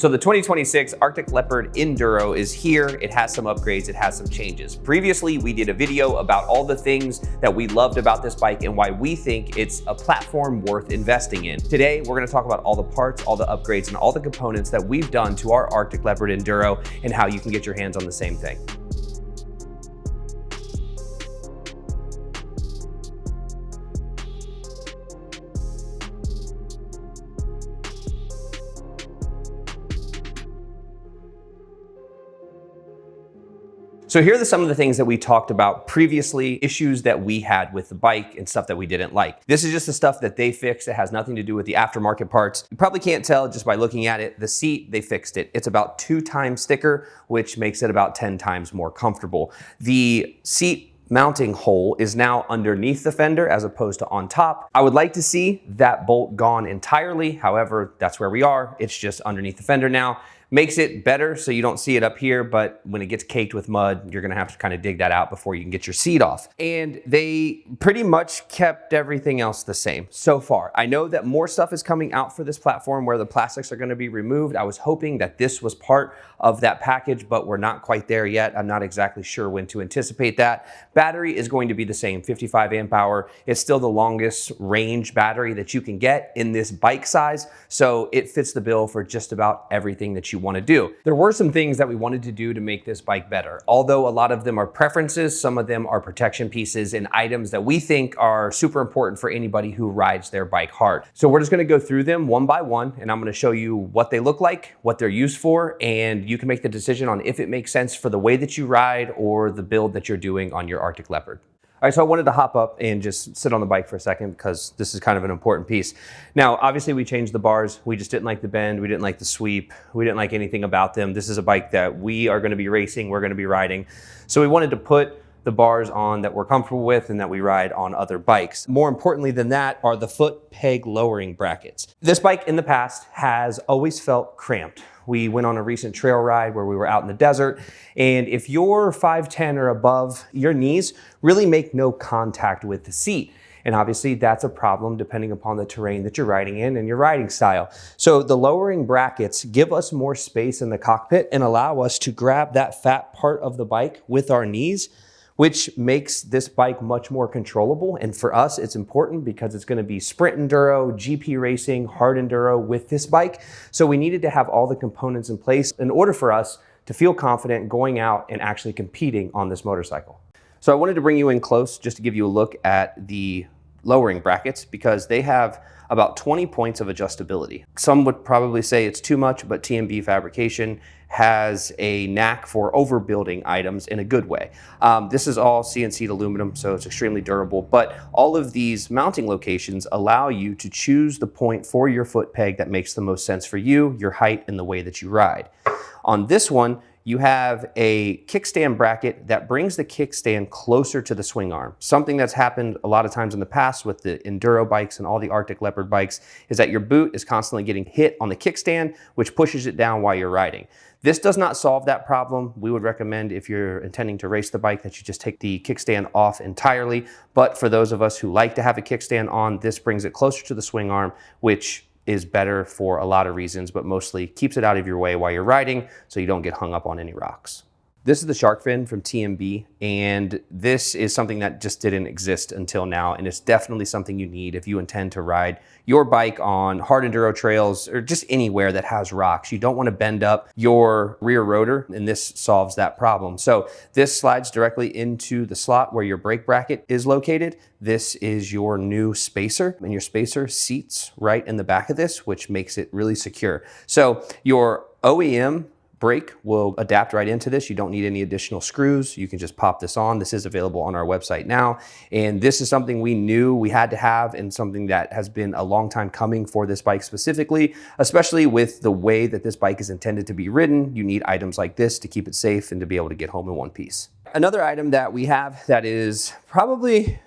So the 2026 Arctic Leopard Enduro is here. It has some upgrades, it has some changes. Previously, we did a video about all the things that we loved about this bike and why we think it's a platform worth investing in. Today, we're gonna talk about all the parts, all the upgrades, and all the components that we've done to our Arctic Leopard Enduro and how you can get your hands on the same thing. So here are some of the things that we talked about previously, issues that we had with the bike and stuff that we didn't like. This is just the stuff that they fixed. It has nothing to do with the aftermarket parts. You probably can't tell just by looking at it. The seat, they fixed it. It's about 2 times thicker, which makes it about 10 times more comfortable. The seat mounting hole is now underneath the fender as opposed to on top. I would like to see that bolt gone entirely. However, that's where we are. It's just underneath the fender now. Makes it better so you don't see it up here, but when it gets caked with mud, you're gonna have to kind of dig that out before you can get your seat off. And they pretty much kept everything else the same so far. I know that more stuff is coming out for this platform where the plastics are gonna be removed. I was hoping that this was part of that package, but we're not quite there yet. I'm not exactly sure when to anticipate that. Battery is going to be the same, 55 amp hour. It's still the longest range battery that you can get in this bike size, so it fits the bill for just about everything that you want to do. There were some things that we wanted to do to make this bike better. Although a lot of them are preferences, some of them are protection pieces and items that we think are super important for anybody who rides their bike hard. So we're just gonna go through them one by one, and I'm gonna show you what they look like, what they're used for, and you can make the decision on if it makes sense for the way that you ride or the build that you're doing on your Arctic Leopard. All right, so I wanted to hop up and just sit on the bike for a second because this is kind of an important piece. Now, obviously we changed the bars. We just didn't like the bend. We didn't like the sweep. We didn't like anything about them. This is a bike that we are gonna be racing, we're gonna be riding. So we wanted to put the bars on that we're comfortable with and that we ride on other bikes. More importantly than that are the foot peg lowering brackets. This bike in the past has always felt cramped. We went on a recent trail ride where we were out in the desert, and if you're 5'10" or above, your knees really make no contact with the seat. And obviously that's a problem depending upon the terrain that you're riding in and your riding style. So the lowering brackets give us more space in the cockpit and allow us to grab that fat part of the bike with our knees, which makes this bike much more controllable. And for us, it's important because it's gonna be sprint enduro, GP racing, hard enduro with this bike. So we needed to have all the components in place in order for us to feel confident going out and actually competing on this motorcycle. So I wanted to bring you in close just to give you a look at the lowering brackets because they have about 20 points of adjustability. Some would probably say it's too much, but TMB Fabrication has a knack for overbuilding items in a good way. This is all CNC'd aluminum, so it's extremely durable, but all of these mounting locations allow you to choose the point for your foot peg that makes the most sense for you, your height, and the way that you ride. On this one, you have a kickstand bracket that brings the kickstand closer to the swing arm. Something that's happened a lot of times in the past with the Enduro bikes and all the Arctic Leopard bikes is that your boot is constantly getting hit on the kickstand, which pushes it down while you're riding. This does not solve that problem. We would recommend if you're intending to race the bike that you just take the kickstand off entirely. But for those of us who like to have a kickstand on, this brings it closer to the swing arm, which is better for a lot of reasons, but mostly keeps it out of your way while you're riding so you don't get hung up on any rocks. This is the shark fin from TMB, and this is something that just didn't exist until now, and it's definitely something you need if you intend to ride your bike on hard enduro trails or just anywhere that has rocks. You don't want to bend up your rear rotor, and this solves that problem. So this slides directly into the slot where your brake bracket is located. This is your new spacer, and your spacer seats right in the back of this, which makes it really secure. So your OEM brake will adapt right into this. You don't need any additional screws. You can just pop this on. This is available on our website now. And this is something we knew we had to have and something that has been a long time coming for this bike specifically, especially with the way that this bike is intended to be ridden. You need items like this to keep it safe and to be able to get home in one piece. Another item that we have that is probably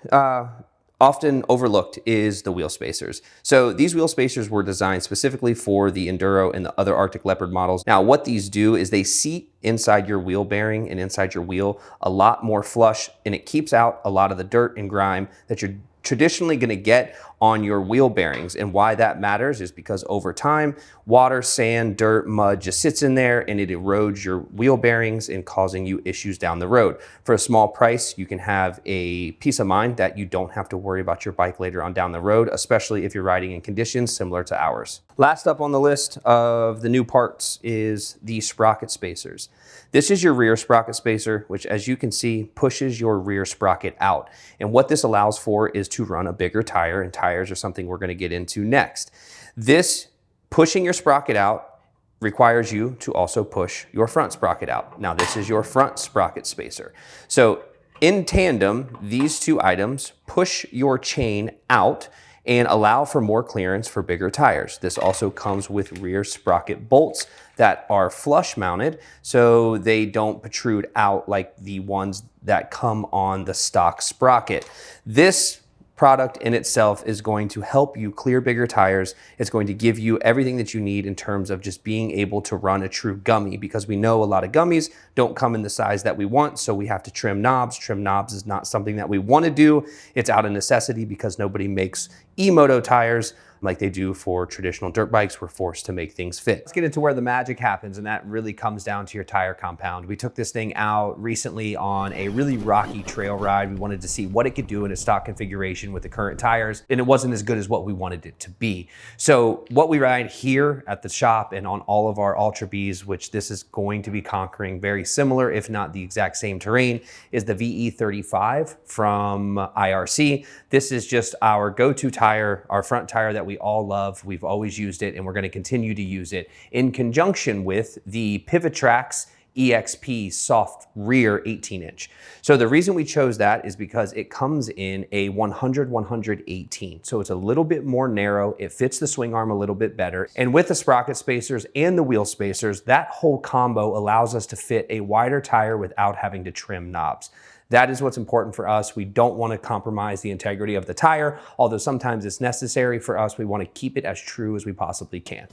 often overlooked is the wheel spacers. So these wheel spacers were designed specifically for the Enduro and the other Arctic Leopard models. Now what these do is they seat inside your wheel bearing and inside your wheel a lot more flush, and it keeps out a lot of the dirt and grime that you're traditionally going to get on your wheel bearings. And why that matters is because over time, water, sand, dirt, mud just sits in there and it erodes your wheel bearings and causing you issues down the road. For a small price, you can have a peace of mind that you don't have to worry about your bike later on down the road, especially if you're riding in conditions similar to ours. Last up on the list of the new parts is the sprocket spacers. This is your rear sprocket spacer, which as you can see, pushes your rear sprocket out. And what this allows for is to run a bigger tire, and tires are something we're gonna get into next. This pushing your sprocket out requires you to also push your front sprocket out. Now this is your front sprocket spacer. So in tandem, these two items push your chain out and allow for more clearance for bigger tires. This also comes with rear sprocket bolts that are flush mounted so they don't protrude out like the ones that come on the stock sprocket. This product in itself is going to help you clear bigger tires. It's going to give you everything that you need in terms of just being able to run a true gummy, because we know a lot of gummies don't come in the size that we want, so we have to trim knobs. Trim knobs is not something that we want to do. It's out of necessity because nobody makes Moto tires like they do for traditional dirt bikes. We're forced to make things fit. Let's get into where the magic happens, and that really comes down to your tire compound. We took this thing out recently on a really rocky trail ride. We wanted to see what it could do in a stock configuration with the current tires, and it wasn't as good as what we wanted it to be. So what we ride here at the shop and on all of our Ultra Bs, which this is going to be conquering very similar, if not the exact same terrain, is the VE35 from IRC. This is just our go-to tire, our front tire that we all love. We've always used it and we're going to continue to use it in conjunction with the Pivotrax EXP soft rear 18-inch. So the reason we chose that is because it comes in a 100-118. So it's a little bit more narrow. It fits the swing arm a little bit better. And with the sprocket spacers and the wheel spacers, that whole combo allows us to fit a wider tire without having to trim knobs. That is what's important for us. We don't want to compromise the integrity of the tire, although sometimes it's necessary for us. We want to keep it as true as we possibly can.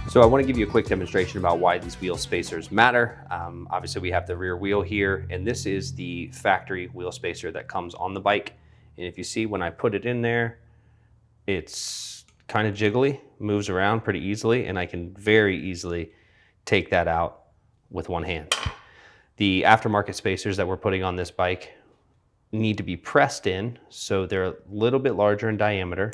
So I want to give you a quick demonstration about why these wheel spacers matter. Obviously we have the rear wheel here, and this is the factory wheel spacer that comes on the bike. And if you see when I put it in there, it's kind of jiggly, moves around pretty easily, and I can very easily take that out with one hand. The aftermarket spacers that we're putting on this bike need to be pressed in, so they're a little bit larger in diameter,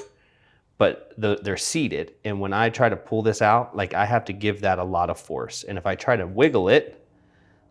but they're seated. And when I try to pull this out, like I have to give that a lot of force. And if I try to wiggle it,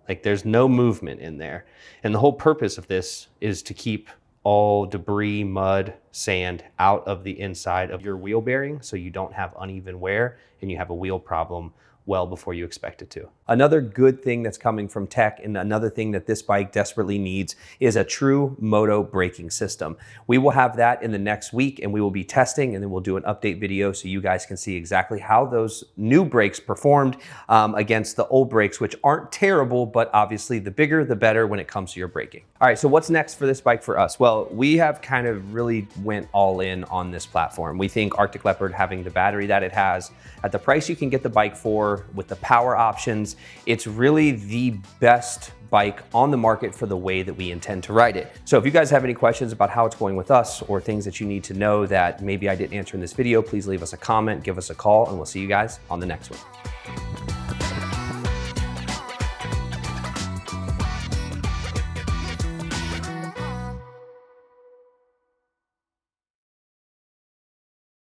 like there's no movement in there. And the whole purpose of this is to keep all debris, mud, sand out of the inside of your wheel bearing so you don't have uneven wear and you have a wheel problem well before you expect it to. Another good thing that's coming from tech, and another thing that this bike desperately needs, is a true Moto braking system. We will have that in the next week, and we will be testing, and then we'll do an update video so you guys can see exactly how those new brakes performed against the old brakes, which aren't terrible, but obviously the bigger, the better when it comes to your braking. All right, so what's next for this bike for us? Well, we have kind of really went all in on this platform. We think Arctic Leopard, having the battery that it has, at the price you can get the bike for, with the power options, it's really the best bike on the market for the way that we intend to ride it. So if you guys have any questions about how it's going with us, or things that you need to know that maybe I didn't answer in this video, please leave us a comment, give us a call, and we'll see you guys on the next one.